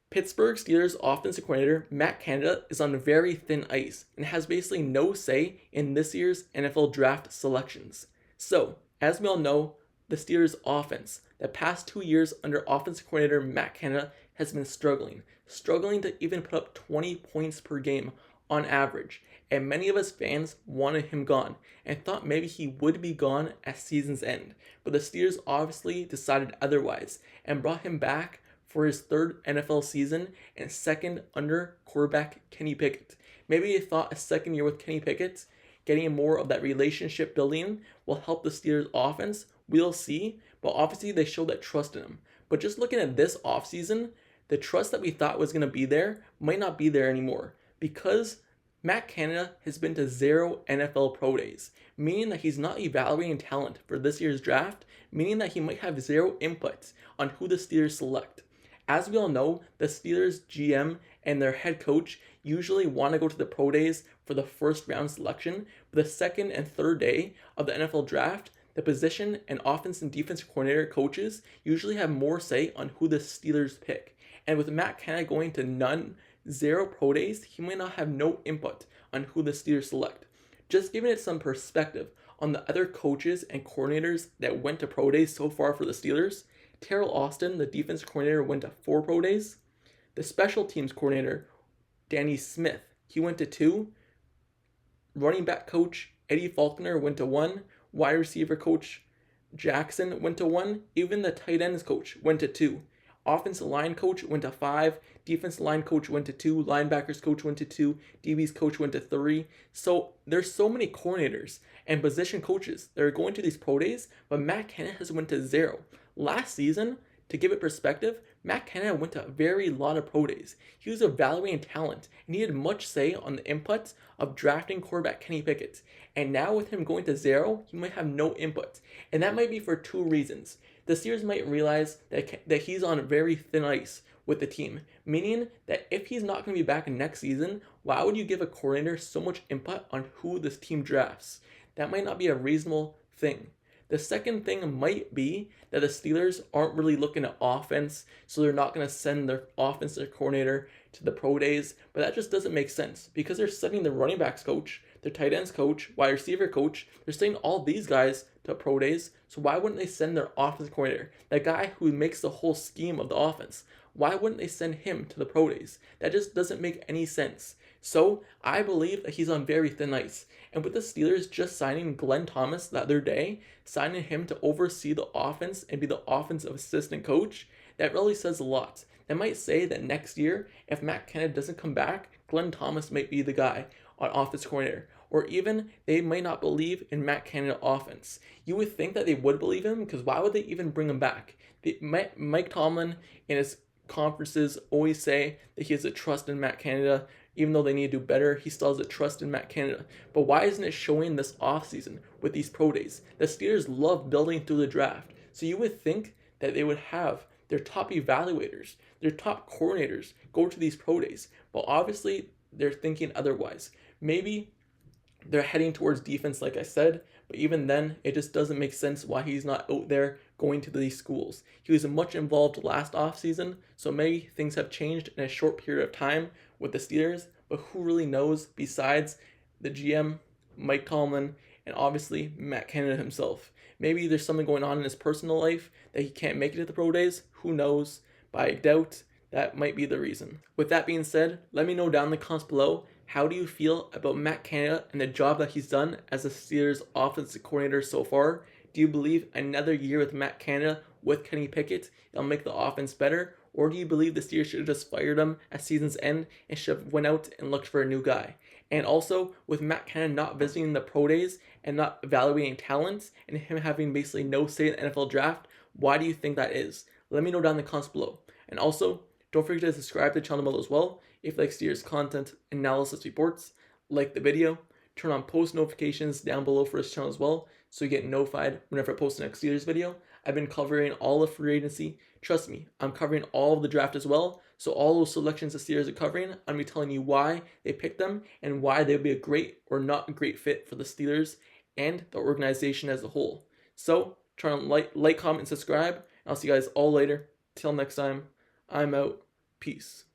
Pittsburgh Steelers offensive coordinator Matt Canada is on very thin ice and has basically no say in this year's NFL draft selections. So, as we all know, the Steelers offense, the past 2 years under offensive coordinator Matt Canada has been struggling to even put up 20 points per game on average. And many of us fans wanted him gone and thought maybe he would be gone at season's end. But the Steelers obviously decided otherwise and brought him back for his third NFL season and second under quarterback Kenny Pickett. Maybe they thought a second year with Kenny Pickett, getting more of that relationship building, will help the Steelers offense. We'll see, but obviously they showed that trust in him. But just looking at this offseason, the trust that we thought was going to be there might not be there anymore because Matt Canada has been to 0 NFL Pro Days, meaning that he's not evaluating talent for this year's draft, meaning that he might have 0 input on who the Steelers select. As we all know, the Steelers GM and their head coach usually want to go to the pro days for the first round selection, but the second and third day of the NFL draft, the position and offense and defensive coordinator coaches usually have more say on who the Steelers pick. And with Matt Canada going to 0 pro days, he might not have no input on who the Steelers select. Just giving it some perspective on the other coaches and coordinators that went to pro days so far for the Steelers, Terrell Austin, the defense coordinator, went to 4 pro days. The special teams coordinator, Danny Smith, he went to 2. Running back coach Eddie Faulkner went to 1. Wide receiver coach Jackson went to 1. Even the tight ends coach went to 2. Offensive line coach went to 5. Defensive line coach went to 2. Linebackers coach went to 2. DBs coach went to 3. So there's so many coordinators and position coaches that are going to these pro days, but Matt Canada has went to 0. Last season, to give it perspective, Matt Canada went to a very lot of pro days. He was evaluating talent, and he had much say on the inputs of drafting quarterback Kenny Pickett. And now with him going to 0, he might have no input. And that might be for 2 reasons. The Steelers might realize that he's on very thin ice with the team, meaning that if he's not going to be back next season, why would you give a coordinator so much input on who this team drafts? That might not be a reasonable thing. The second thing might be that the Steelers aren't really looking at offense, so they're not going to send their offensive coordinator to the pro days, but that just doesn't make sense because they're sending the running backs coach, their tight ends coach, wide receiver coach, they're sending all these guys to pro days, so why wouldn't they send their offensive coordinator, that guy who makes the whole scheme of the offense? Why wouldn't they send him to the pro days? That just doesn't make any sense. So I believe that he's on very thin ice. And with the Steelers just signing Glenn Thomas the other day, signing him to oversee the offense and be the offensive assistant coach, that really says a lot. That might say that next year, if Matt Canada doesn't come back, Glenn Thomas might be the guy on offense coordinator. Or even they might not believe in Matt Canada offense. You would think that they would believe him because why would they even bring him back? Mike Tomlin in his conferences always say that he has a trust in Matt Canada. Even though they need to do better, he still has a trust in Matt Canada. But why isn't it showing this offseason with these pro days? The Steelers love building through the draft. So you would think that they would have their top evaluators, their top coordinators go to these pro days. But obviously, they're thinking otherwise. Maybe they're heading towards defense, like I said, but even then, it just doesn't make sense why he's not out there going to these schools. He was much involved last offseason, so maybe things have changed in a short period of time with the Steelers, but who really knows besides the GM, Mike Tomlin, and obviously Matt Canada himself. Maybe there's something going on in his personal life that he can't make it to the pro days. Who knows? But I doubt that might be the reason. With that being said, let me know down in the comments below, how do you feel about Matt Canada and the job that he's done as the Steelers offensive coordinator so far? Do you believe another year with Matt Canada with Kenny Pickett will make the offense better? Or do you believe the Steelers should have just fired him at season's end and should have went out and looked for a new guy? And also, with Matt Canada not visiting the pro days and not evaluating talents and him having basically no say in the NFL draft, why do you think that is? Let me know down in the comments below. And also, don't forget to subscribe to the channel below as well. If you like Steelers content, analysis, reports, like the video, turn on post notifications down below for this channel as well so you get notified whenever I post the next Steelers video. I've been covering all of free agency. Trust me, I'm covering all of the draft as well. So all those selections the Steelers are covering, I'm going to be telling you why they picked them and why they'll be a great or not a great fit for the Steelers and the organization as a whole. So try to like, comment, and subscribe. And I'll see you guys all later. Till next time, I'm out. Peace.